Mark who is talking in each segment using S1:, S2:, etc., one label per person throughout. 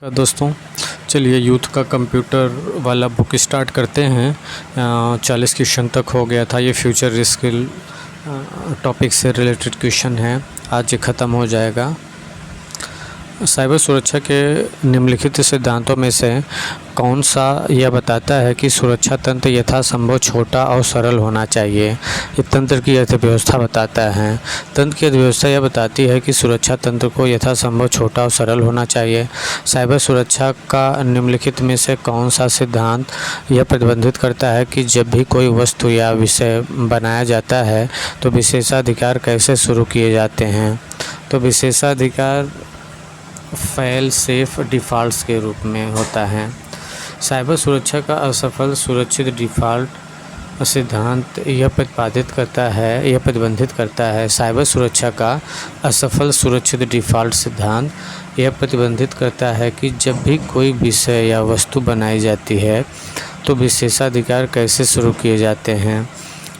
S1: दोस्तों, चलिए यूथ का कंप्यूटर वाला बुक स्टार्ट करते हैं। 40 क्वेश्चन तक हो गया था। ये फ्यूचर रिस्क टॉपिक से रिलेटेड क्वेश्चन है। आज ये ख़त्म हो जाएगा। साइबर सुरक्षा के निम्नलिखित सिद्धांतों में से कौन सा यह बताता है कि सुरक्षा तंत्र यथासंभव छोटा और सरल होना चाहिए? ये तंत्र की अर्थव्यवस्था बताता है। तंत्र की अर्थव्यवस्था यह बताती है कि सुरक्षा तंत्र को यथासंभव छोटा और सरल होना चाहिए। साइबर सुरक्षा का निम्नलिखित में से कौन सा सिद्धांत यह प्रतिबंधित करता है कि जब भी कोई वस्तु या विषय बनाया जाता है तो विशेषाधिकार कैसे शुरू किए जाते हैं? तो विशेषाधिकार फाइल सेफ डिफ़ॉल्ट्स के रूप में होता है। साइबर सुरक्षा का असफल सुरक्षित डिफ़ॉल्ट सिद्धांत यह प्रतिबंधित करता है। साइबर सुरक्षा का असफल सुरक्षित डिफ़ॉल्ट सिद्धांत यह प्रतिबंधित करता है कि जब भी कोई विषय या वस्तु बनाई जाती है तो विशेषाधिकार कैसे शुरू किए जाते हैं।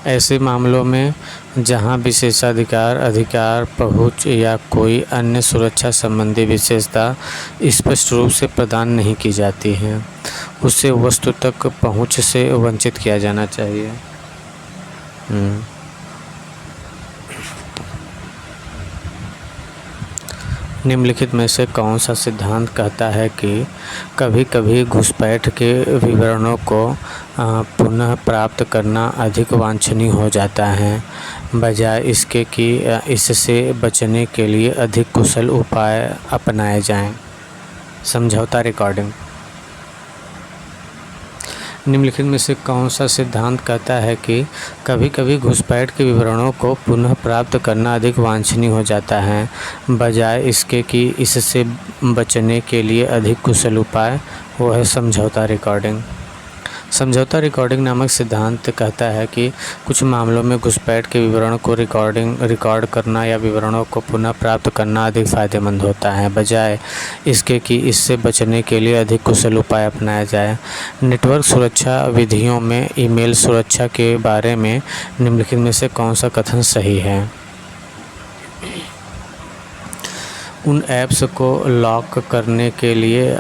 S1: ऐसे मामलों में जहां विशेषाधिकार अधिकार पहुंच या कोई अन्य सुरक्षा संबंधी विशेषता स्पष्ट रूप से प्रदान नहीं की जाती है, उसे वस्तु तक पहुंच से वंचित किया जाना चाहिए। निम्नलिखित में से कौन सा सिद्धांत कहता है कि कभी-कभी घुसपैठ के विवरणों को पुनः प्राप्त करना अधिक वांछनीय हो जाता है, बजाय इसके कि इससे बचने के लिए अधिक कुशल उपाय अपनाए जाएं? समझौता रिकॉर्डिंग। निम्नलिखित में से कौन सा सिद्धांत कहता है कि कभी-कभी घुसपैठ के विवरणों को पुनः प्राप्त करना अधिक वांछनीय हो जाता है, बजाय इसके कि इससे बचने के लिए अधिक कुशल उपाय? वो है समझौता रिकॉर्डिंग। समझौता रिकॉर्डिंग नामक सिद्धांत कहता है कि कुछ मामलों में घुसपैठ के विवरण को रिकॉर्ड करना या विवरणों को पुनः प्राप्त करना अधिक फ़ायदेमंद होता है, बजाय इसके कि इससे बचने के लिए अधिक कुशल उपाय अपनाया जाए। नेटवर्क सुरक्षा विधियों में ईमेल सुरक्षा के बारे में निम्नलिखित में से कौन सा कथन सही है? उन ऐप्स को लॉक करने के लिए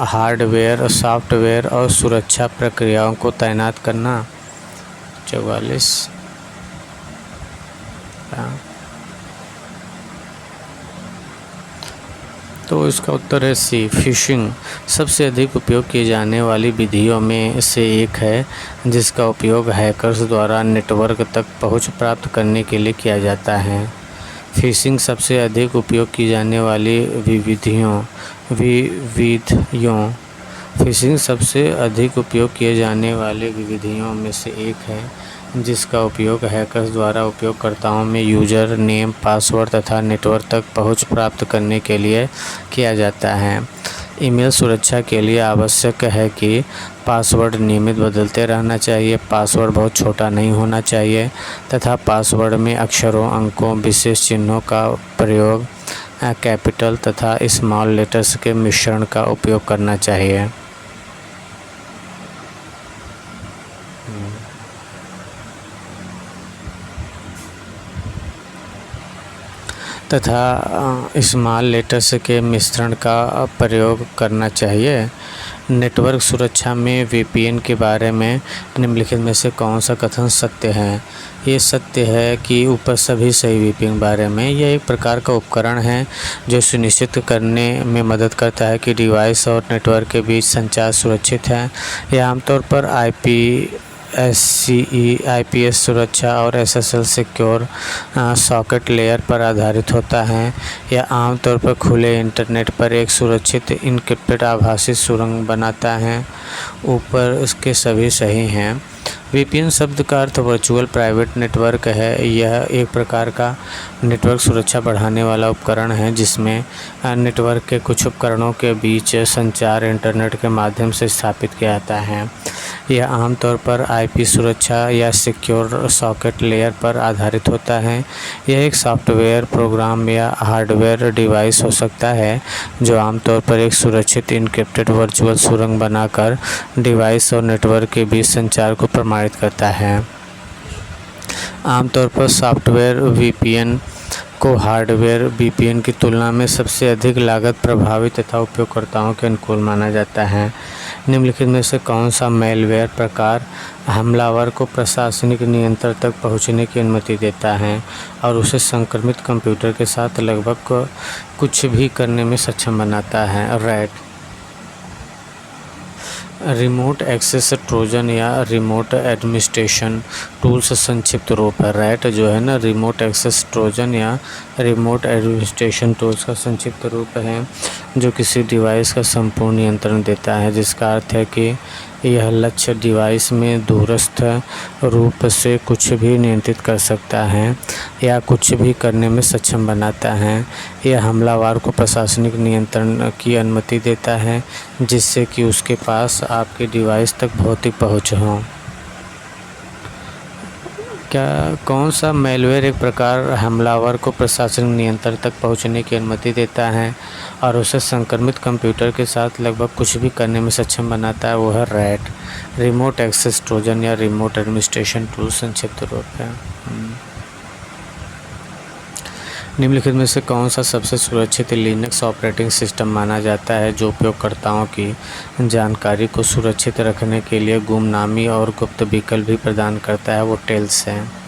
S1: हार्डवेयर, सॉफ्टवेयर और सुरक्षा प्रक्रियाओं को तैनात करना। 44। तो इसका उत्तर है सी, फिशिंग। सबसे अधिक उपयोग की जाने वाली विधियों में से एक है जिसका उपयोग हैकर्स द्वारा नेटवर्क तक पहुंच प्राप्त करने के लिए किया जाता है। फिशिंग सबसे अधिक उपयोग की जाने वाली फिशिंग सबसे अधिक उपयोग किए जाने वाले विधियों में से एक है जिसका उपयोग हैकर्स द्वारा उपयोगकर्ताओं में यूज़र नेम, पासवर्ड तथा नेटवर्क तक पहुंच प्राप्त करने के लिए किया जाता है। ईमेल सुरक्षा के लिए आवश्यक है कि पासवर्ड नियमित बदलते रहना चाहिए, पासवर्ड बहुत छोटा नहीं होना चाहिए तथा पासवर्ड में अक्षरों, अंकों, विशेष चिन्हों का प्रयोग, कैपिटल तथा स्मॉल लेटर्स के मिश्रण का उपयोग करना चाहिए। तथा स्मॉल लेटर्स के मिश्रण का प्रयोग करना चाहिए। नेटवर्क सुरक्षा में VPN के बारे में निम्नलिखित में से कौन सा कथन सत्य है? ये सत्य है कि ऊपर सभी सही VPN बारे में यह एक प्रकार का उपकरण है जो सुनिश्चित करने में मदद करता है कि डिवाइस और नेटवर्क के बीच संचार सुरक्षित है। यह आमतौर पर IPS सुरक्षा और SSL सिक्योर सॉकेट लेयर पर आधारित होता है। यह आमतौर पर खुले इंटरनेट पर एक सुरक्षित इनक्रिप्टेड आभासी सुरंग बनाता है। ऊपर इसके सभी सही हैं। VPN शब्द का अर्थ वर्चुअल प्राइवेट नेटवर्क है। यह एक प्रकार का नेटवर्क सुरक्षा बढ़ाने वाला उपकरण है जिसमें नेटवर्क के कुछ उपकरणों के बीच संचार इंटरनेट के माध्यम से स्थापित किया जाता है। यह आमतौर पर IP सुरक्षा या सिक्योर सॉकेट लेयर पर आधारित होता है। यह एक सॉफ्टवेयर, प्रोग्राम या हार्डवेयर डिवाइस हो सकता है जो आमतौर पर एक सुरक्षित इनक्रिप्टेड वर्चुअल सुरंग बनाकर डिवाइस और नेटवर्क के बीच संचार को प्रमाणित करता है। आमतौर पर सॉफ्टवेयर VPN को हार्डवेयर VPN की तुलना में सबसे अधिक लागत प्रभावी तथा उपयोगकर्ताओं के अनुकूल माना जाता है। निम्नलिखित में से कौन सा मैलवेयर प्रकार हमलावर को प्रशासनिक नियंत्रण तक पहुंचने की अनुमति देता है और उसे संक्रमित कंप्यूटर के साथ लगभग कुछ भी करने में सक्षम बनाता है? रैट। रिमोट एक्सेस ट्रोजन या रिमोट एडमिनिस्ट्रेशन टूल्स संक्षिप्त रूप है। रैट जो है ना, रिमोट एक्सेस ट्रोजन या रिमोट एडमिनिस्ट्रेशन टूल्स का संक्षिप्त रूप है, जो किसी डिवाइस का संपूर्ण नियंत्रण देता है, जिसका अर्थ है कि यह लक्ष्य डिवाइस में दूरस्थ रूप से कुछ भी नियंत्रित कर सकता है या कुछ भी करने में सक्षम बनाता है। यह हमलावर को प्रशासनिक नियंत्रण की अनुमति देता है, जिससे कि उसके पास आपके डिवाइस तक भौतिक पहुंच हो। कौन सा मैलवेयर एक प्रकार हमलावर को प्रशासनिक नियंत्रण तक पहुंचने की अनुमति देता है और उसे संक्रमित कंप्यूटर के साथ लगभग कुछ भी करने में सक्षम बनाता है? वो है रैट, रिमोट एक्सेस ट्रोजन या रिमोट एडमिनिस्ट्रेशन टूल संक्षिप्त रूप है। निम्नलिखित में से कौन सा सबसे सुरक्षित लिनक्स ऑपरेटिंग सिस्टम माना जाता है, जो उपयोगकर्ताओं की जानकारी को सुरक्षित रखने के लिए गुमनामी और गुप्त विकल्प भी प्रदान करता है? वो टेल्स है।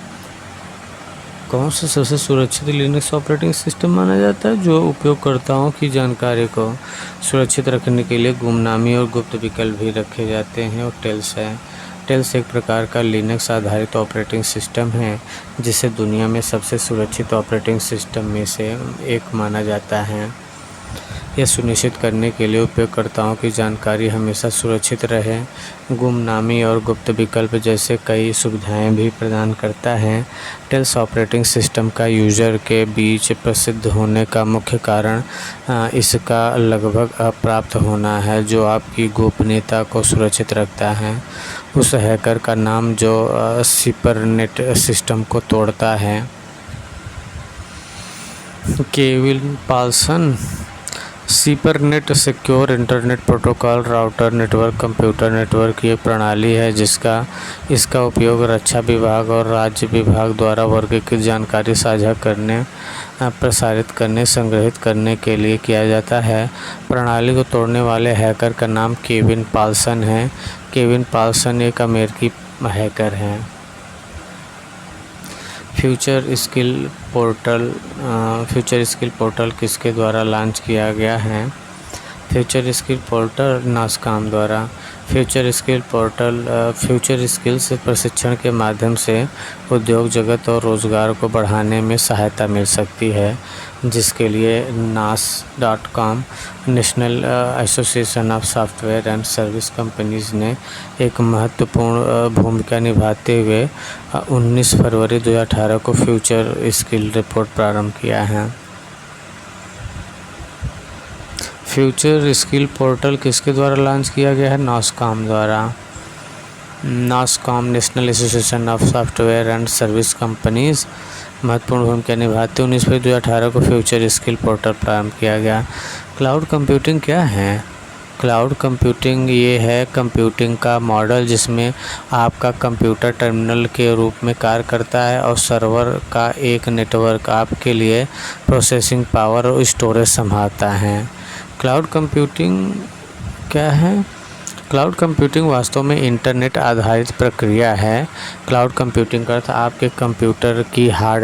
S1: कौन सा सबसे सुरक्षित लिनक्स ऑपरेटिंग सिस्टम माना जाता है, जो उपयोगकर्ताओं की जानकारी को सुरक्षित रखने के लिए गुमनामी और गुप्त विकल्प भी रखे जाते हैं? वो टेल्स है। टेल्स एक प्रकार का लिनक्स आधारित ऑपरेटिंग सिस्टम है, जिसे दुनिया में सबसे सुरक्षित ऑपरेटिंग सिस्टम में से एक माना जाता है। यह सुनिश्चित करने के लिए उपयोगकर्ताओं की जानकारी हमेशा सुरक्षित रहे, गुमनामी और गुप्त विकल्प जैसे कई सुविधाएं भी प्रदान करता है। टेल्स ऑपरेटिंग सिस्टम का यूज़र के बीच प्रसिद्ध होने का मुख्य कारण इसका लगभग अप्राप्त होना है, जो आपकी गोपनीयता को सुरक्षित रखता है। उस हैकर का नाम जो सिपरनेट सिस्टम को तोड़ता है। Kevin Poulsen. सिपरनेट secure internet protocol router network computer network की एक प्रणाली है, इसका उपयोग रक्षा विभाग और राज्य विभाग द्वारा वर्गीकृत जानकारी साझा करने, प्रसारित करने, संग्रहित करने के लिए किया जाता है। प्रणाली को तोड़ने वाले हैकर का नाम केविन पाल्सन है। केविन पाल्सन एक अमेरिकी हैकर हैं। फ्यूचर स्किल पोर्टल किसके द्वारा लॉन्च किया गया है? फ्यूचर स्किल पोर्टल नासकॉम द्वारा। फ्यूचर स्किल्स प्रशिक्षण के माध्यम से उद्योग जगत और रोज़गार को बढ़ाने में सहायता मिल सकती है, जिसके लिए NASS.com national association of software and service companies ने एक महत्वपूर्ण भूमिका निभाते हुए 19 फरवरी 2018 को फ्यूचर स्किल रिपोर्ट प्रारंभ किया है। फ्यूचर स्किल पोर्टल किसके द्वारा लॉन्च किया गया है? नासकॉम द्वारा। NASSCOM national association of software and service companies महत्वपूर्ण भूमिका निभाते 19 फरवरी 2018 को फ्यूचर स्किल पोर्टल प्रारंभ किया गया। क्लाउड कंप्यूटिंग क्या है? क्लाउड कंप्यूटिंग ये है कंप्यूटिंग का मॉडल जिसमें आपका कंप्यूटर टर्मिनल के रूप में कार्य करता है और सर्वर का एक नेटवर्क आपके लिए प्रोसेसिंग पावर और स्टोरेज संभालता है। क्लाउड कंप्यूटिंग क्या है? क्लाउड कंप्यूटिंग वास्तव में इंटरनेट आधारित प्रक्रिया है। क्लाउड कंप्यूटिंग का अर्थ आपके कंप्यूटर की हार्ड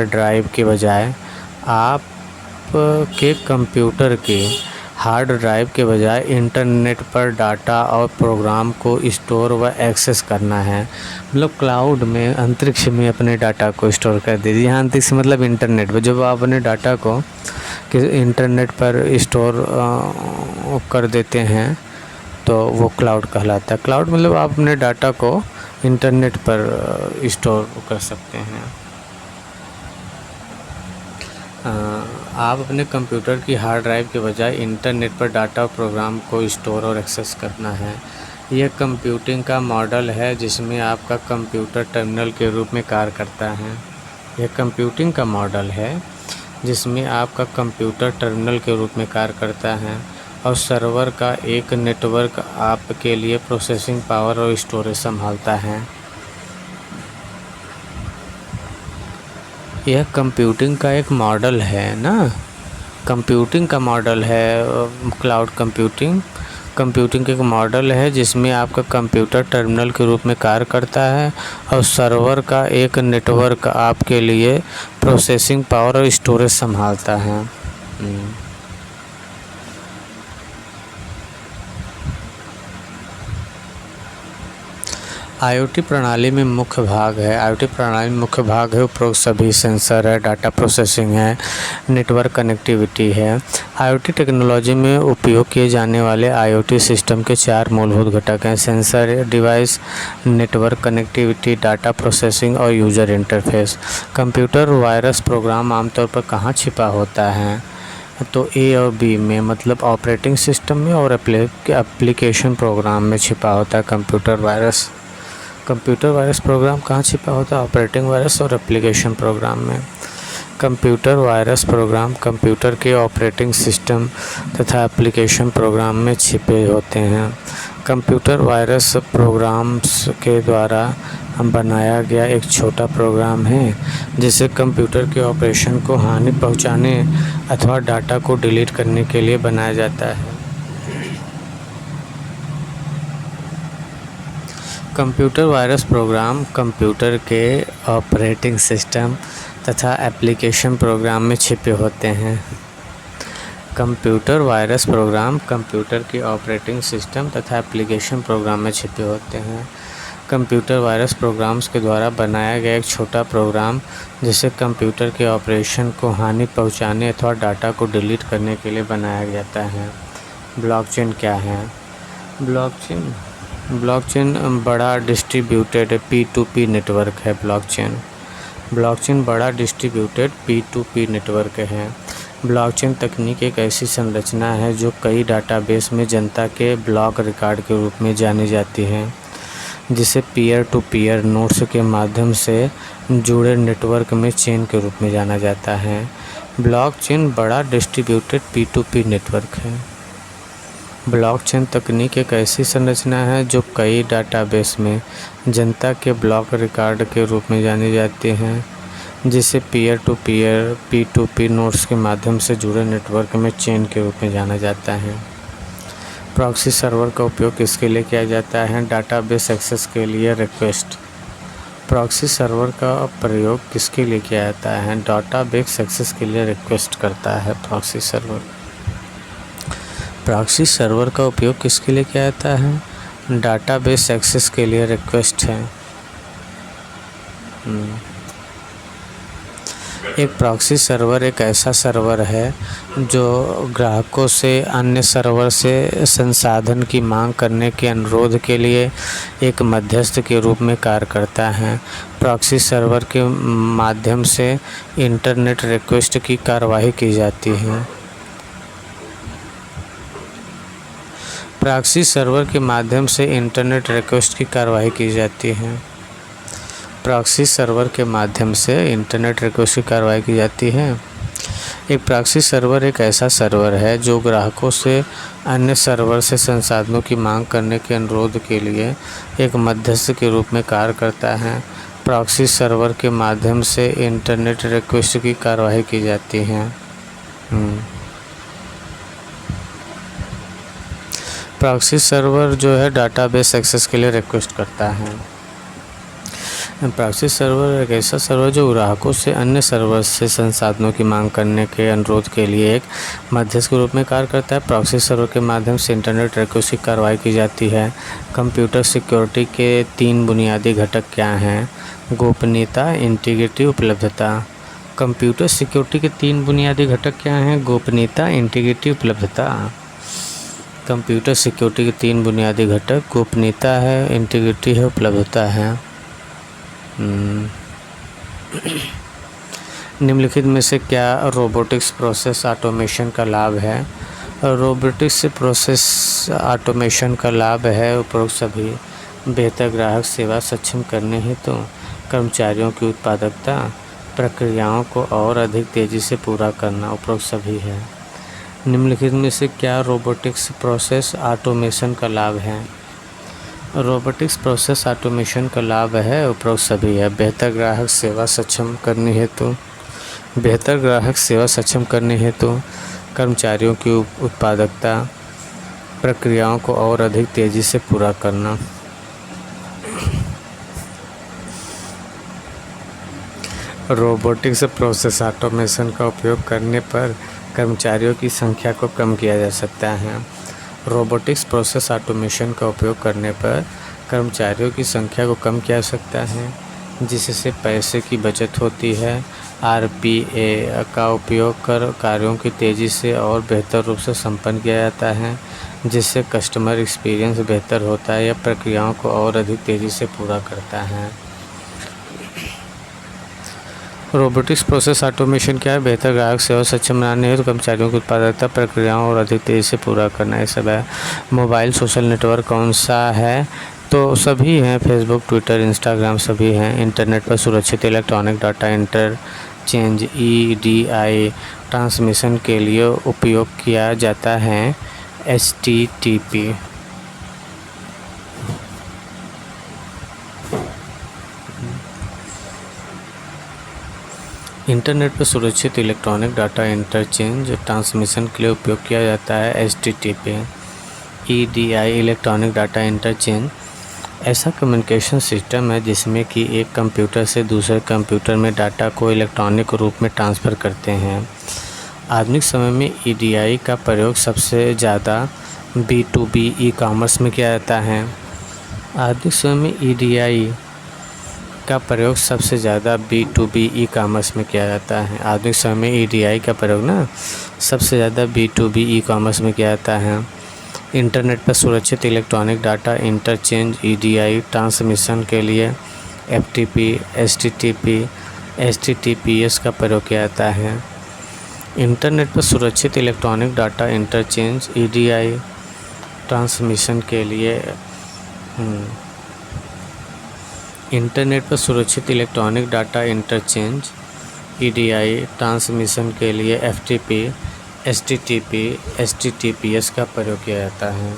S1: ड्राइव के बजाय इंटरनेट पर डाटा और प्रोग्राम को स्टोर व एक्सेस करना है। मतलब क्लाउड में अंतरिक्ष में अपने डाटा को स्टोर कर दीजिए। यहाँ अंतरिक्ष मतलब इंटरनेट पर जब आप अपने डाटा को इंटरनेट पर स्टोर कर देते हैं तो वो क्लाउड कहलाता है। क्लाउड मतलब आप अपने डाटा को इंटरनेट पर स्टोर कर सकते हैं। आप अपने कंप्यूटर की हार्ड ड्राइव के बजाय इंटरनेट पर डाटा और प्रोग्राम को स्टोर और एक्सेस करना है। यह कंप्यूटिंग का मॉडल है जिसमें आपका कंप्यूटर टर्मिनल के रूप में कार्य करता है। यह कंप्यूटिंग का मॉडल है जिसमें आपका कंप्यूटर टर्मिनल के रूप में कार्य करता है और सर्वर का एक नेटवर्क आपके लिए प्रोसेसिंग पावर और स्टोरेज संभालता है। यह कंप्यूटिंग का एक मॉडल है ना, कंप्यूटिंग का मॉडल है क्लाउड कंप्यूटिंग। कंप्यूटिंग का एक मॉडल है जिसमें आपका कंप्यूटर टर्मिनल के रूप में कार्य करता है और सर्वर का एक नेटवर्क आपके लिए प्रोसेसिंग पावर और स्टोरेज संभालता है। आईओटी प्रणाली में मुख्य भाग है। आईओटी प्रणाली में मुख्य भाग है उपरोक्त सभी सेंसर है, डाटा प्रोसेसिंग है, नेटवर्क कनेक्टिविटी है। आईओटी टेक्नोलॉजी में उपयोग किए जाने वाले आईओटी सिस्टम के 4 मूलभूत घटक हैं: sensor, device, network connectivity, data processing और user interface. Computer virus program आमतौर पर कहाँ छिपा होता है? तो ए और बी में, मतलब ऑपरेटिंग सिस्टम में और एप्लीकेशन प्रोग्राम में छिपा होता है computer virus. Computer virus programme कहाँ छिपा होता है? ऑपरेटिंग वायरस और एप्लीकेशन प्रोग्राम में। कंप्यूटर वायरस प्रोग्राम कंप्यूटर के ऑपरेटिंग सिस्टम तथा एप्लीकेशन प्रोग्राम में छिपे होते हैं। कंप्यूटर वायरस प्रोग्राम्स के द्वारा बनाया गया एक छोटा प्रोग्राम है जिसे कंप्यूटर के ऑपरेशन को हानि पहुंचाने अथवा डाटा को डिलीट करने के लिए बनाया जाता है। कंप्यूटर वायरस प्रोग्राम कंप्यूटर के ऑपरेटिंग सिस्टम तथा एप्लीकेशन प्रोग्राम में छिपे होते हैं। कंप्यूटर वायरस प्रोग्राम कंप्यूटर के ऑपरेटिंग सिस्टम तथा एप्लीकेशन प्रोग्राम में छिपे होते हैं। कंप्यूटर वायरस प्रोग्राम्स के द्वारा बनाया गया एक छोटा प्रोग्राम जिसे कंप्यूटर के ऑपरेशन को हानि पहुंचाने अथवा डाटा को डिलीट करने के लिए बनाया जाता है। ब्लॉकचेन क्या है? ब्लॉकचेन बड़ा डिस्ट्रीब्यूटेड P2P नेटवर्क है। ब्लॉकचेन बड़ा डिस्ट्रीब्यूटेड P2P नेटवर्क है। ब्लॉकचेन तकनीक एक ऐसी संरचना है जो कई डाटाबेस में जनता के ब्लॉक रिकॉर्ड के रूप में जानी जाती है, जिसे पीयर टू पीयर नोड्स के माध्यम से जुड़े नेटवर्क में चेन के रूप में जाना जाता है। ब्लॉकचेन बड़ा डिस्ट्रीब्यूटेड P2P नेटवर्क है। ब्लॉकचेन तकनीक एक ऐसी संरचना है जो कई डाटाबेस में जनता के ब्लॉक रिकॉर्ड के रूप में जानी जाती है, जिसे peer to peer P2P nodes के माध्यम से जुड़े नेटवर्क में चेन के रूप में जाना जाता है। प्रॉक्सी सर्वर का उपयोग किसके लिए किया जाता है? डाटाबेस एक्सेस के लिए रिक्वेस्ट। प्रॉक्सी सर्वर का प्रयोग किसके लिए किया जाता है? डाटाबेस एक्सेस के लिए रिक्वेस्ट करता है प्रॉक्सी सर्वर। प्रॉक्सी सर्वर का उपयोग किसके लिए किया जाता है? डाटाबेस एक्सेस के लिए रिक्वेस्ट है। एक प्रॉक्सी सर्वर एक ऐसा सर्वर है जो ग्राहकों से अन्य सर्वर से संसाधन की मांग करने के अनुरोध के लिए एक मध्यस्थ के रूप में कार्य करता है। प्रॉक्सी सर्वर के माध्यम से इंटरनेट रिक्वेस्ट की कार्यवाही की जाती है। प्रॉक्सी सर्वर के माध्यम से इंटरनेट रिक्वेस्ट की कार्यवाही की जाती है। प्रॉक्सी सर्वर के माध्यम से इंटरनेट रिक्वेस्ट की कार्रवाई की जाती है। एक प्रॉक्सी सर्वर एक ऐसा सर्वर है जो ग्राहकों से अन्य सर्वर से संसाधनों की मांग करने के अनुरोध के लिए एक मध्यस्थ के रूप में कार्य करता है। प्रॉक्सी सर्वर के माध्यम से इंटरनेट रिक्वेस्ट की कार्रवाई की जाती है। प्रॉक्सी सर्वर जो है डाटाबेस एक्सेस के लिए रिक्वेस्ट करता है। प्रॉक्सी सर्वर एक ऐसा सर्वर जो ग्राहकों से अन्य सर्वर से संसाधनों की मांग करने के अनुरोध के लिए एक मध्यस्थ के रूप में कार्य करता है। प्रॉक्सी सर्वर के माध्यम से इंटरनेट रिक्वेस्ट की कार्रवाई की जाती है। कंप्यूटर सिक्योरिटी के 3 बुनियादी घटक क्या हैं? गोपनीयता, इंटीग्रिटी, उपलब्धता। कंप्यूटर सिक्योरिटी के 3 बुनियादी घटक क्या हैं? गोपनीयता, इंटीग्रिटी, उपलब्धता। कंप्यूटर सिक्योरिटी के 3 बुनियादी घटक गोपनीयता है, इंटीग्रिटी है, उपलब्धता है। निम्नलिखित में से क्या रोबोटिक्स प्रोसेस ऑटोमेशन का लाभ है? रोबोटिक्स प्रोसेस ऑटोमेशन का लाभ है उपरोक्त सभी: बेहतर ग्राहक सेवा सक्षम करने हेतु कर्मचारियों की उत्पादकता, प्रक्रियाओं को और अधिक तेज़ी से पूरा करना, उपरोक्त सभी है। निम्नलिखित में से क्या रोबोटिक्स प्रोसेस ऑटोमेशन का लाभ है? रोबोटिक्स प्रोसेस ऑटोमेशन का लाभ है उपरोक्त सभी है: बेहतर ग्राहक सेवा सक्षम करने हेतु बेहतर ग्राहक सेवा सक्षम करने हेतु कर्मचारियों की उत्पादकता प्रक्रियाओं को और अधिक तेज़ी से पूरा करना। रोबोटिक्स प्रोसेस ऑटोमेशन का उपयोग करने पर कर्मचारियों की संख्या को कम किया जा सकता है। रोबोटिक्स प्रोसेस ऑटोमेशन का उपयोग करने पर कर्मचारियों की संख्या को कम किया जा सकता है, जिससे पैसे की बचत होती है। RPA का उपयोग कर कार्यों की तेज़ी से और बेहतर रूप से संपन्न किया जाता है, जिससे कस्टमर एक्सपीरियंस बेहतर होता है या प्रक्रियाओं को और अधिक तेज़ी से पूरा करता है। रोबोटिक्स प्रोसेस ऑटोमेशन क्या है? बेहतर ग्राहक सेवा सक्षम बनाने हेतु कर्मचारियों की उत्पादकता प्रक्रियाओं और अधिक तेज़ी से पूरा करना, ये सब है। मोबाइल सोशल नेटवर्क कौन सा है? तो सभी हैं, फेसबुक, ट्विटर, इंस्टाग्राम सभी हैं। इंटरनेट पर सुरक्षित electronic data interchange EDI transmission के लिए उपयोग किया जाता है HTTP। इंटरनेट पर सुरक्षित इलेक्ट्रॉनिक डाटा इंटरचेंज ट्रांसमिशन के लिए उपयोग किया जाता है HTTP। EDI electronic data interchange ऐसा कम्युनिकेशन सिस्टम है जिसमें कि एक कंप्यूटर से दूसरे कंप्यूटर में डाटा को इलेक्ट्रॉनिक रूप में ट्रांसफ़र करते हैं। आधुनिक समय में EDI का प्रयोग सबसे ज़्यादा B2B ई-कॉमर्स में किया जाता है। आधुनिक समय में EDI का प्रयोग सबसे ज़्यादा B2B ई-कॉमर्स में किया जाता है। आधुनिक समय में EDI का प्रयोग सबसे ज़्यादा B2B ई-कॉमर्स में किया जाता है। इंटरनेट पर सुरक्षित electronic data interchange EDI transmission के लिए FTP, HTTP, HTTPS का प्रयोग किया जाता है। इंटरनेट पर सुरक्षित electronic data interchange EDI transmission के लिए इंटरनेट पर सुरक्षित electronic data interchange EDI transmission के लिए FTP, HTTP, HTTPS का प्रयोग किया जाता है।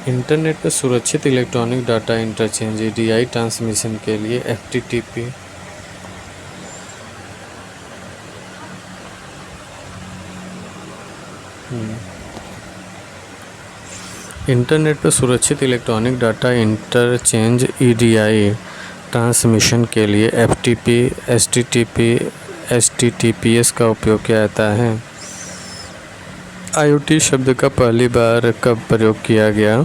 S1: इंटरनेट पर सुरक्षित electronic data interchange EDI transmission के लिए FTTP इंटरनेट पर सुरक्षित electronic data interchange EDI transmission के लिए FTP, HTTP, HTTPS का उपयोग किया जाता है। IoT शब्द का पहली बार कब प्रयोग किया गया?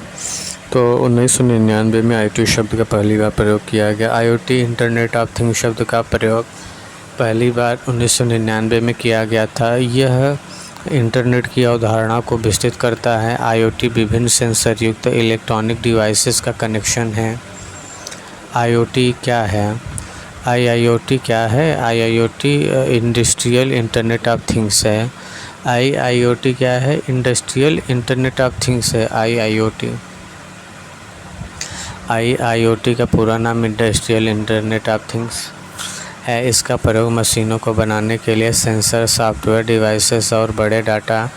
S1: तो 1999 में IoT शब्द का पहली बार प्रयोग किया गया। IoT इंटरनेट ऑफ थिंग्स शब्द का प्रयोग पहली बार 1999 में किया गया था। यह इंटरनेट की अवधारणा को विस्तृत करता है। IoT विभिन्न सेंसर युक्त इलेक्ट्रॉनिक डिवाइसेस का कनेक्शन है। IoT क्या है? IIoT क्या है? IIoT industrial internet of things है। IIoT क्या है? इंडस्ट्रियल इंटरनेट ऑफ थिंग्स है IIoT। IIoT का पूरा नाम इंडस्ट्रियल इंटरनेट ऑफ थिंग्स है। इसका प्रयोग मशीनों को बनाने के लिए सेंसर, सॉफ्टवेयर, डिवाइसेस और बड़े डाटा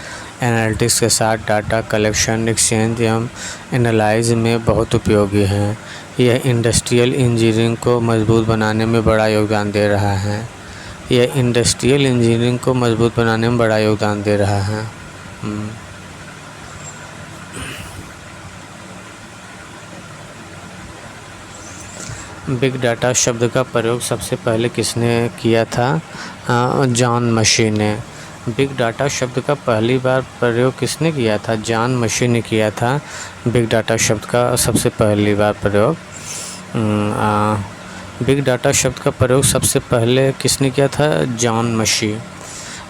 S1: एनालिटिक्स के साथ डाटा कलेक्शन, एक्सचेंज एवं एनालाइज में बहुत उपयोगी है। यह इंडस्ट्रियल इंजीनियरिंग को मजबूत बनाने में बड़ा योगदान दे रहा है। यह इंडस्ट्रियल इंजीनियरिंग को मजबूत बनाने में बड़ा योगदान दे रहा है। बिग डाटा शब्द का प्रयोग सबसे पहले किसने किया था? जॉन मशी ने। बिग डाटा शब्द का पहली बार प्रयोग किसने किया था? जॉन मशी ने किया था बिग डाटा शब्द का सबसे पहली बार प्रयोग। बिग डाटा शब्द का प्रयोग सबसे पहले किसने किया था? जॉन मशी।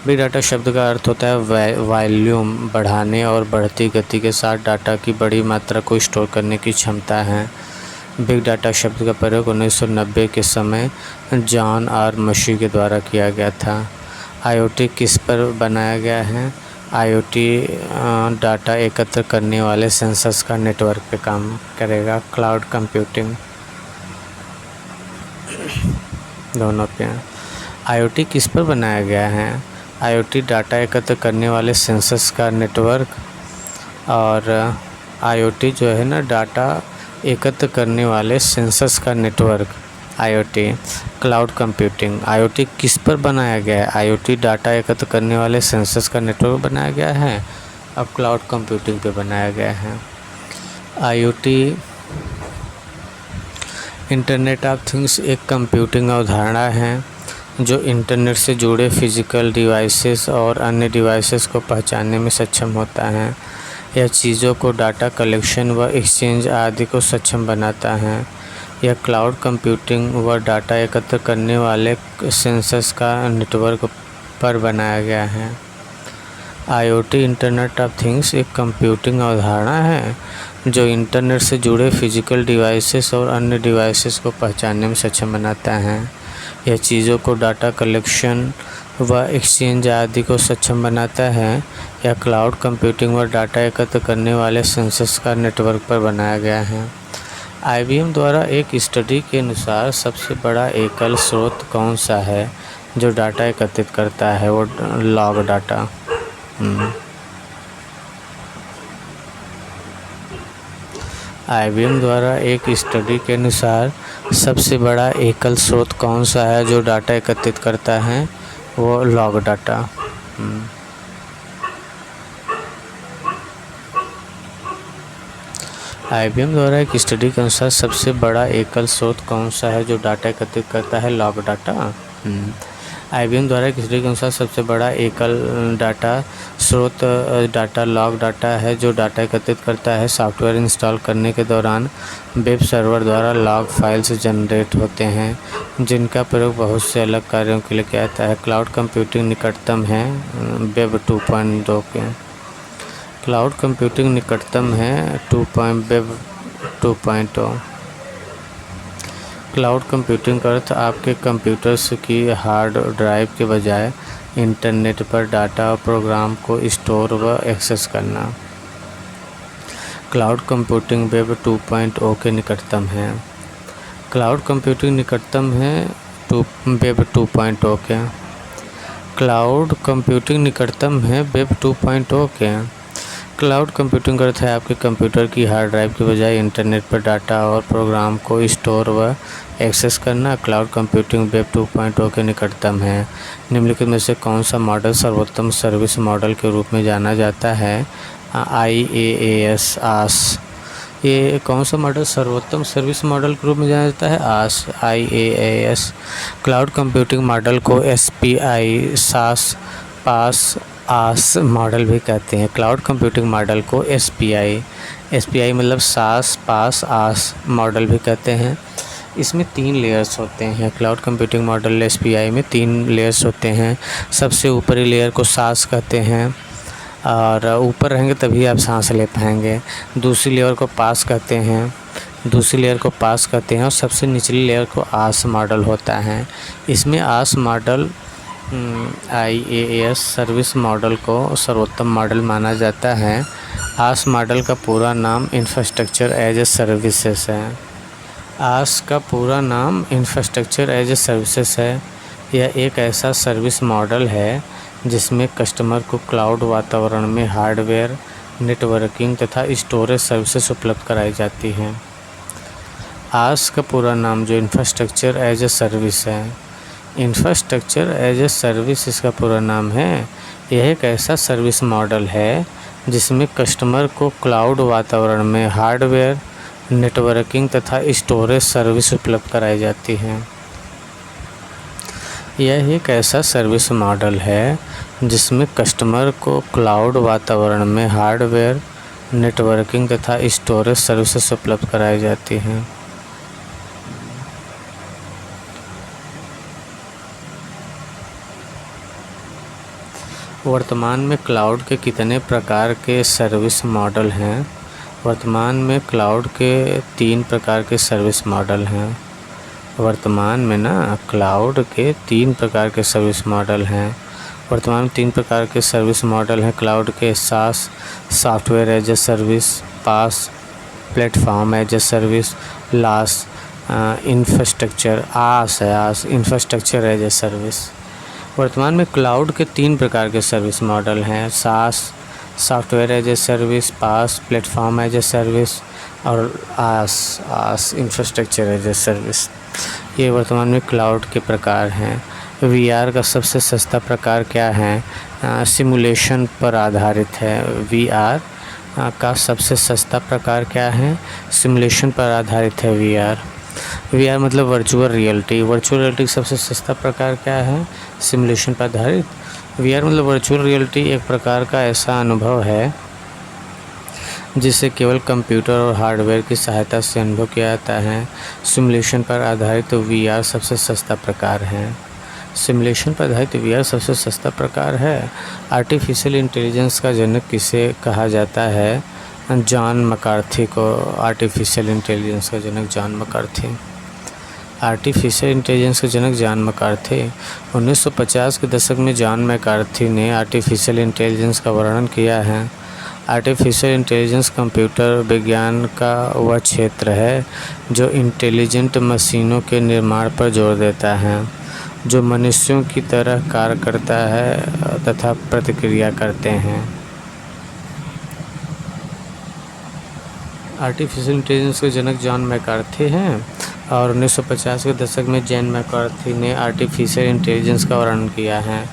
S1: बिग डाटा शब्द का अर्थ होता है वॉल्यूम बढ़ाने और बढ़ती गति के साथ डाटा की बड़ी मात्रा को स्टोर करने की क्षमता है। बिग डाटा शब्द का प्रयोग 1990 के समय जॉन आर मशी के द्वारा किया गया था। IoT किस पर बनाया गया है? IoT डाटा एकत्र करने वाले सेंसर्स का नेटवर्क पे काम करेगा। क्लाउड कंप्यूटिंग दोनों पे। IoT किस पर बनाया गया है? IoT डाटा एकत्र करने वाले सेंसर्स का नेटवर्क, और IoT जो है डाटा एकत्र करने वाले सेंसर्स का network, IoT। Cloud computing, IoT किस पर बनाया गया है? IoT डाटा एकत्र करने वाले सेंसर्स का नेटवर्क बनाया गया है, अब क्लाउड कंप्यूटिंग पे बनाया गया है। IoT इंटरनेट ऑफ थिंग्स एक कंप्यूटिंग अवधारणा है जो इंटरनेट से जुड़े फिजिकल डिवाइसेस और अन्य डिवाइसेस को पहचानने में सक्षम होता है। यह चीज़ों को डाटा कलेक्शन व एक्सचेंज आदि को सक्षम बनाता है। यह क्लाउड कंप्यूटिंग व डाटा एकत्र करने वाले सेंसर्स का नेटवर्क पर बनाया गया है। IoT इंटरनेट ऑफ थिंग्स एक कंप्यूटिंग अवधारणा है जो इंटरनेट से जुड़े फिजिकल डिवाइसेस और अन्य डिवाइसेस को पहचानने में सक्षम बनाता है। यह चीज़ों को डाटा कलेक्शन व एक्सचेंज आदि को सक्षम बनाता है। यह क्लाउड कंप्यूटिंग व डाटा एकत्र करने वाले सेंसर्स का नेटवर्क पर बनाया गया है। IBM द्वारा एक स्टडी के अनुसार सबसे बड़ा एकल स्रोत कौन सा है जो डाटा एकत्रित करता है? वो लॉग डाटा। IBM द्वारा एक स्टडी के अनुसार सबसे बड़ा एकल स्रोत कौन सा है जो डाटा एकत्रित करता है? वो लॉग डाटा। IBM द्वारा एक स्टडी के अनुसार सबसे बड़ा एकल स्रोत कौन सा है जो डाटा एकत्रित करता है? Log data. IBM द्वारा एक स्टडी के अनुसार सबसे बड़ा एकल डाटा स्रोत डाटा लॉग डाटा है जो डाटा एकत्रित करता है। सॉफ्टवेयर इंस्टॉल करने के दौरान वेब सर्वर द्वारा लॉग फाइल्स जनरेट होते हैं जिनका प्रयोग बहुत से अलग कार्यों के लिए किया जाता है। क्लाउड कंप्यूटिंग निकटतम है वेब 2.2 के। क्लाउड कंप्यूटिंग निकटतम है वेब 2.0। क्लाउड कंप्यूटिंग का अर्थ आपके कंप्यूटर्स की हार्ड ड्राइव के बजाय इंटरनेट पर डाटा और प्रोग्राम को स्टोर व एक्सेस करना। क्लाउड कंप्यूटिंग वेब 2.0 के निकटतम है। क्लाउड कंप्यूटिंग निकटतम है वेब 2.0 के। क्लाउड कंप्यूटिंग निकटतम है वेब 2.0 के। क्लाउड कंप्यूटिंग का अर्थ है आपके कंप्यूटर की हार्ड ड्राइव के बजाय इंटरनेट पर डाटा और प्रोग्राम को स्टोर व एक्सेस करना। क्लाउड कंप्यूटिंग वेब 2.0 के निकटतम है। निम्नलिखित में से कौन सा मॉडल सर्वोत्तम सर्विस मॉडल के रूप में जाना जाता है? IaaS आस। ये कौन सा मॉडल सर्वोत्तम सर्विस मॉडल के रूप में जाना जाता है? आस, IaaS। क्लाउड कंप्यूटिंग मॉडल को SPI, सास, पास, आस मॉडल भी कहते हैं। क्लाउड कंप्यूटिंग मॉडल को SPI मतलब सास, पास, आस मॉडल भी कहते हैं। इसमें 3 लेयर्स होते हैं। क्लाउड कंप्यूटिंग मॉडल SPI में 3 लेयर्स होते हैं। सबसे ऊपरी लेयर को सास कहते हैं और ऊपर रहेंगे तभी आप सांस ले पाएंगे। दूसरी लेयर को पास कहते हैं और सबसे निचली लेयर को आस मॉडल होता है। इसमें आस मॉडल IaaS सर्विस मॉडल को सर्वोत्तम मॉडल माना जाता है। आस मॉडल का पूरा नाम इंफ्रास्ट्रक्चर एज ए सर्विसेज है। आस का पूरा नाम इंफ्रास्ट्रक्चर एज ए सर्विसेज है। यह एक ऐसा सर्विस मॉडल है जिसमें कस्टमर को क्लाउड वातावरण में हार्डवेयर, नेटवर्किंग तथा स्टोरेज सर्विसेज उपलब्ध कराई जाती हैं। आस का पूरा नाम जो इंफ्रास्ट्रक्चर एज ए सर्विस है, इंफ्रास्ट्रक्चर एज ए सर्विस इसका पूरा नाम है। यह एक ऐसा सर्विस मॉडल है जिसमें कस्टमर को क्लाउड वातावरण में हार्डवेयर, नेटवर्किंग तथा स्टोरेज सर्विस उपलब्ध कराई जाती हैं। यह एक ऐसा सर्विस मॉडल है जिसमें कस्टमर को क्लाउड वातावरण में हार्डवेयर, नेटवर्किंग तथा स्टोरेज सर्विसेज उपलब्ध कराई जाती हैं। वर्तमान में क्लाउड के कितने प्रकार के सर्विस मॉडल हैं? वर्तमान में क्लाउड के 3 प्रकार के सर्विस मॉडल हैं। वर्तमान में क्लाउड के 3 प्रकार के सर्विस मॉडल हैं। वर्तमान में 3 प्रकार के सर्विस मॉडल हैं क्लाउड के: SaaS, software as a service; PaaS, platform as a service; IaaS, infrastructure infrastructure as a service. वर्तमान में क्लाउड के 3 प्रकार के सर्विस मॉडल हैं: SaaS, software as a service; PaaS, platform as a service; और IaaS infrastructure as a service, ये वर्तमान में क्लाउड के प्रकार हैं। वीआर का सबसे सस्ता प्रकार क्या है? सिमुलेशन पर आधारित है। वीआर का सबसे सस्ता प्रकार क्या है? सिमुलेशन पर आधारित है वीआर। वीआर मतलब वर्चुअल रियलिटी। वर्चुअल रियलिटी का सबसे सस्ता प्रकार क्या है? सिमुलेशन पर आधारित। वीआर मतलब वर्चुअल रियलिटी एक प्रकार का ऐसा अनुभव है जिसे केवल कंप्यूटर और हार्डवेयर की सहायता से अनुभव किया जाता है। सिमुलेशन पर आधारित वीआर सबसे सस्ता प्रकार है। सिमुलेशन पर आधारित वीआर सबसे सस्ता प्रकार है। आर्टिफिशियल इंटेलिजेंस का जनक किसे कहा जाता है? जॉन मैकार्थी को आर्टिफिशियल इंटेलिजेंस का जनक जॉन मैकार्थी। आर्टिफिशियल इंटेलिजेंस के जनक जॉन मैकार्थी। 1950 के दशक में जॉन मैकार्थी ने आर्टिफिशियल इंटेलिजेंस का वर्णन किया है। आर्टिफिशियल इंटेलिजेंस कंप्यूटर विज्ञान का वह क्षेत्र है जो इंटेलिजेंट मशीनों के निर्माण पर जोर देता है, जो मनुष्यों की तरह कार्य करता है तथा प्रतिक्रिया करते हैं। आर्टिफिशियल इंटेलिजेंस के जनक जॉन मैकार्थी हैं और 1950 के दशक में जॉन मैकार्थी ने आर्टिफिशियल इंटेलिजेंस का वर्णन किया है।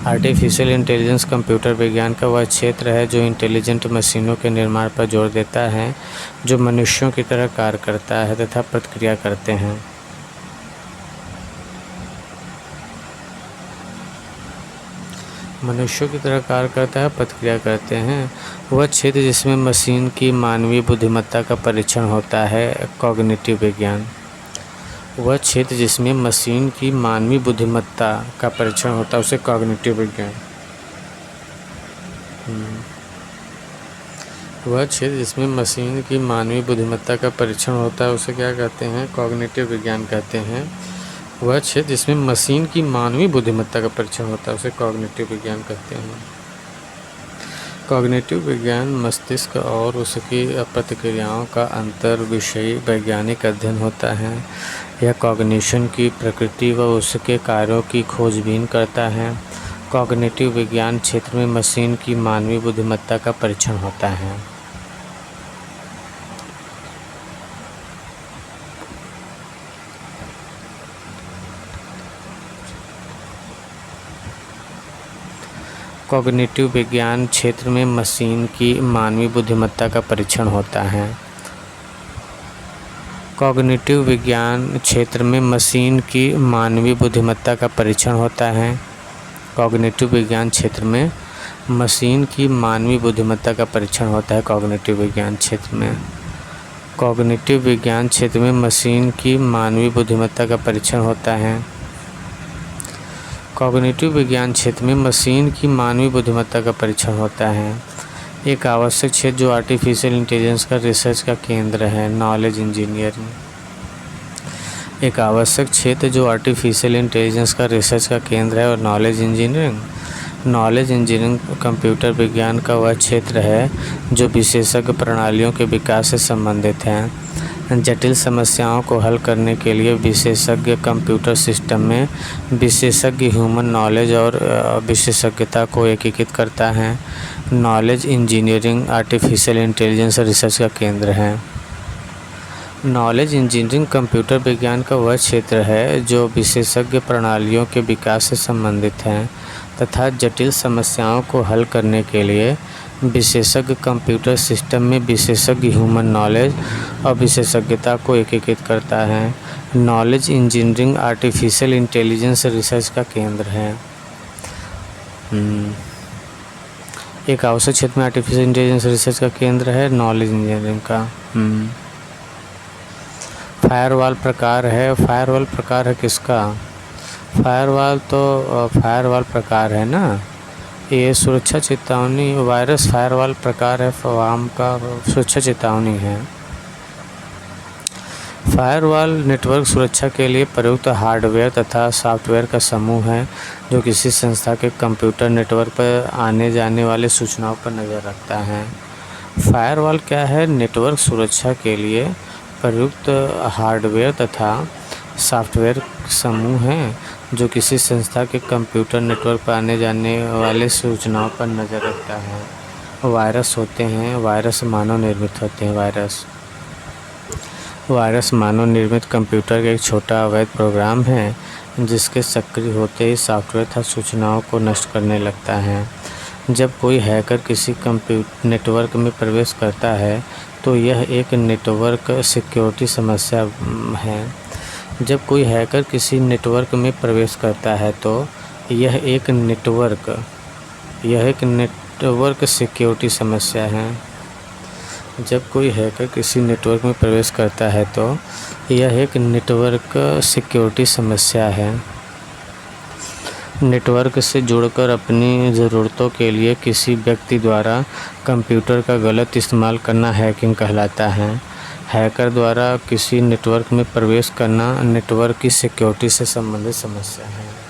S1: आर्टिफिशियल इंटेलिजेंस कंप्यूटर विज्ञान का वह क्षेत्र है जो इंटेलिजेंट मशीनों के निर्माण पर जोर देता है, जो मनुष्यों की तरह कार्य करता है तथा प्रतिक्रिया करते हैं। मनुष्यों की तरह कार्य करता है, प्रतिक्रिया करते हैं। वह क्षेत्र जिसमें मशीन की मानवीय बुद्धिमत्ता का परीक्षण होता है, कॉग्निटिव विज्ञान। वह क्षेत्र जिसमें मशीन की मानवीय बुद्धिमत्ता का परीक्षण होता है उसे कॉग्निटिव विज्ञान। वह क्षेत्र जिसमें मशीन की मानवीय बुद्धिमत्ता का परीक्षण होता है उसे क्या कहते हैं? कॉग्निटिव विज्ञान कहते हैं। वह क्षेत्र जिसमें मशीन की मानवीय बुद्धिमत्ता का परीक्षण होता है उसे कॉग्निटिव विज्ञान कहते हैं। कॉग्निटिव विज्ञान मस्तिष्क और उसकी प्रतिक्रियाओं का अंतर विषयी वैज्ञानिक अध्ययन होता है। यह कॉग्निशन की प्रकृति व उसके कार्यों की खोजबीन करता है। कॉग्निटिव विज्ञान क्षेत्र में मशीन की मानवीय बुद्धिमत्ता का परीक्षण होता है। कॉग्निटिव विज्ञान क्षेत्र में मशीन की मानवीय बुद्धिमत्ता का परीक्षण होता है। कॉग्निटिव विज्ञान क्षेत्र में मशीन की मानवीय बुद्धिमत्ता का परीक्षण होता है। कॉग्निटिव विज्ञान क्षेत्र में मशीन की मानवीय बुद्धिमत्ता का परीक्षण होता है। कॉग्निटिव विज्ञान क्षेत्र में कॉग्निटिव विज्ञान क्षेत्र में मशीन की मानवीय बुद्धिमत्ता का परीक्षण होता है। कॉग्निटिव विज्ञान क्षेत्र में मशीन की मानवीय बुद्धिमत्ता का परीक्षण होता है। एक आवश्यक क्षेत्र जो आर्टिफिशियल इंटेलिजेंस का रिसर्च का केंद्र है, नॉलेज इंजीनियरिंग। एक आवश्यक क्षेत्र जो आर्टिफिशियल इंटेलिजेंस का रिसर्च का केंद्र है और knowledge engineering. Knowledge engineering computer विज्ञान का वह क्षेत्र है जो विशेषज्ञ प्रणालियों के विकास से संबंधित है। जटिल समस्याओं को हल करने के लिए विशेषज्ञ कंप्यूटर सिस्टम में विशेषज्ञ ह्यूमन नॉलेज और विशेषज्ञता को एकीकृत करता है। Knowledge engineering artificial intelligence research का केंद्र है। नॉलेज इंजीनियरिंग कंप्यूटर विज्ञान का वह क्षेत्र है जो विशेषज्ञ प्रणालियों के विकास से संबंधित है तथा जटिल समस्याओं को हल करने के लिए विशेषज्ञ कंप्यूटर सिस्टम में विशेषज्ञ ह्यूमन नॉलेज और विशेषज्ञता को एकीकृत करता है। Knowledge engineering artificial intelligence research का केंद्र है। एक आवश्यक क्षेत्र में आर्टिफिशियल इंटेलिजेंस रिसर्च का केंद्र है नॉलेज इंजीनियरिंग का। फायरवॉल प्रकार है। फायरवॉल प्रकार है किसका? फायरवॉल तो फायरवॉल प्रकार है ना, ये सुरक्षा चेतावनी। वायरस फायरवॉल प्रकार है, फवाम का सुरक्षा चेतावनी है। फायरवॉल नेटवर्क सुरक्षा के लिए प्रयुक्त हार्डवेयर तथा सॉफ्टवेयर का समूह है जो किसी संस्था के कंप्यूटर नेटवर्क पर आने जाने वाले सूचनाओं पर नज़र रखता है। फायरवॉल क्या है? नेटवर्क सुरक्षा के लिए प्रयुक्त हार्डवेयर तथा सॉफ्टवेयर समूह है जो किसी संस्था के कंप्यूटर नेटवर्क पर आने जाने वाले सूचनाओं पर नज़र रखता है। वायरस होते हैं, वायरस मानव निर्मित होते हैं। वायरस वायरस मानव निर्मित कंप्यूटर का एक छोटा अवैध प्रोग्राम है जिसके सक्रिय होते ही सॉफ्टवेयर तथा सूचनाओं को नष्ट करने लगता है। जब कोई हैकर किसी नेटवर्क में प्रवेश करता है तो यह एक नेटवर्क सिक्योरिटी समस्या है। जब कोई हैकर किसी नेटवर्क में प्रवेश करता है तो यह एक नेटवर्क सिक्योरिटी समस्या है। जब कोई हैकर किसी नेटवर्क में प्रवेश करता है तो यह एक नेटवर्क सिक्योरिटी समस्या है। नेटवर्क से जुड़कर अपनी ज़रूरतों के लिए किसी व्यक्ति द्वारा कंप्यूटर का गलत इस्तेमाल करना हैकिंग कहलाता है। हैकर द्वारा किसी नेटवर्क में प्रवेश करना नेटवर्क की सिक्योरिटी से संबंधित समस्या है।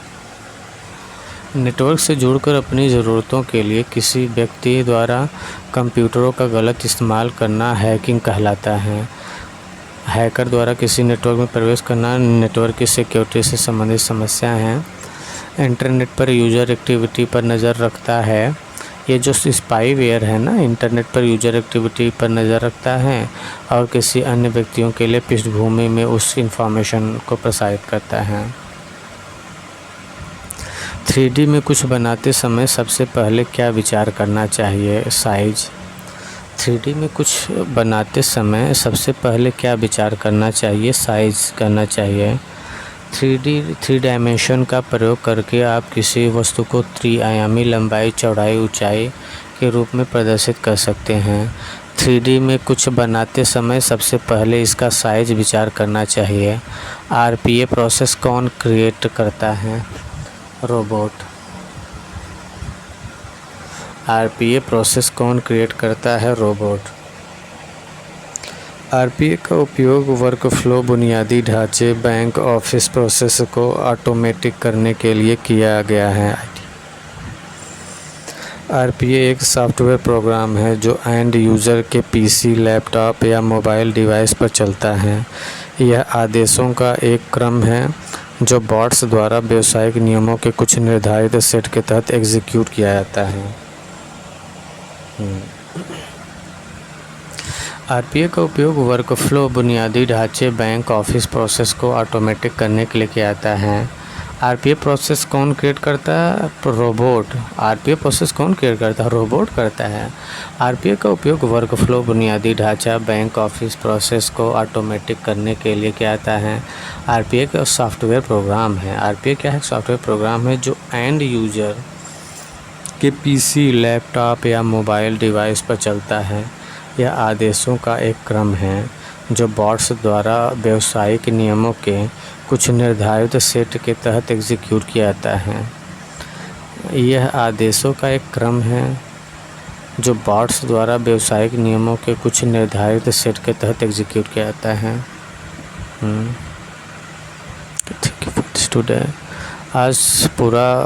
S1: नेटवर्क से जुड़कर अपनी ज़रूरतों के लिए किसी व्यक्ति द्वारा कंप्यूटरों का गलत इस्तेमाल करना हैकिंग कहलाता है। हैकर द्वारा किसी नेटवर्क में प्रवेश करना नेटवर्क की सिक्योरिटी से संबंधित समस्या है। इंटरनेट पर यूज़र एक्टिविटी पर नज़र रखता है। ये जो स्पाईवेयर है ना, इंटरनेट पर यूज़र एक्टिविटी पर नज़र रखता है और किसी अन्य व्यक्तियों के लिए पृष्ठभूमि में उस इंफॉर्मेशन को प्रसारित करता है। 3D में कुछ बनाते समय सबसे पहले क्या विचार करना चाहिए? साइज। 3D में कुछ बनाते समय सबसे पहले क्या विचार करना चाहिए? साइज करना चाहिए। 3 डायमेंशन का प्रयोग करके आप किसी वस्तु को त्रिआयामी लंबाई, चौड़ाई, ऊंचाई के रूप में प्रदर्शित कर सकते हैं। 3D में कुछ बनाते समय सबसे पहले इसका साइज विचार करना चाहिए। RPA प्रोसेस कौन क्रिएट करता है? रोबोट। RPA प्रोसेस कौन क्रिएट करता है? रोबोट। RPA का उपयोग वर्कफ्लो, बुनियादी ढांचे, बैंक ऑफिस प्रोसेस को ऑटोमेटिक करने के लिए किया गया है। RPA एक सॉफ्टवेयर प्रोग्राम है जो एंड यूज़र के PC, लैपटॉप या मोबाइल डिवाइस पर चलता है। यह आदेशों का एक क्रम है जो बॉट्स द्वारा व्यावसायिक नियमों के कुछ निर्धारित सेट के तहत एग्जीक्यूट किया जाता है। RPA का उपयोग वर्कफ्लो, बुनियादी ढांचे, बैंक ऑफिस प्रोसेस को ऑटोमेटिक करने के लिए किया जाता है। RPA प्रोसेस कौन क्रिएट करता है? रोबोट। RPA प्रोसेस कौन क्रिएट करता है? रोबोट करता है। RPA का उपयोग वर्कफ्लो, बुनियादी ढांचा, बैंक ऑफिस प्रोसेस को ऑटोमेटिक करने के लिए किया जाता है। RPA का सॉफ्टवेयर प्रोग्राम है। RPA क्या है? सॉफ्टवेयर प्रोग्राम है जो एंड यूज़र के PC, लैपटॉप या मोबाइल डिवाइस पर चलता है। यह आदेशों का एक क्रम है जो बॉट्स द्वारा व्यावसायिक नियमों के कुछ निर्धारित सेट के तहत एग्जीक्यूट किया जाता है। यह आदेशों का एक क्रम है जो बॉट्स द्वारा व्यावसायिक नियमों के कुछ निर्धारित सेट के तहत एग्जीक्यूट किया जाता है। Thank you for today. आज पूरा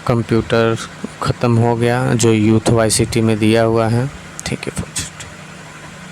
S1: कंप्यूटर ख़त्म हो गया जो यूथ YCT में दिया हुआ है। Thank you for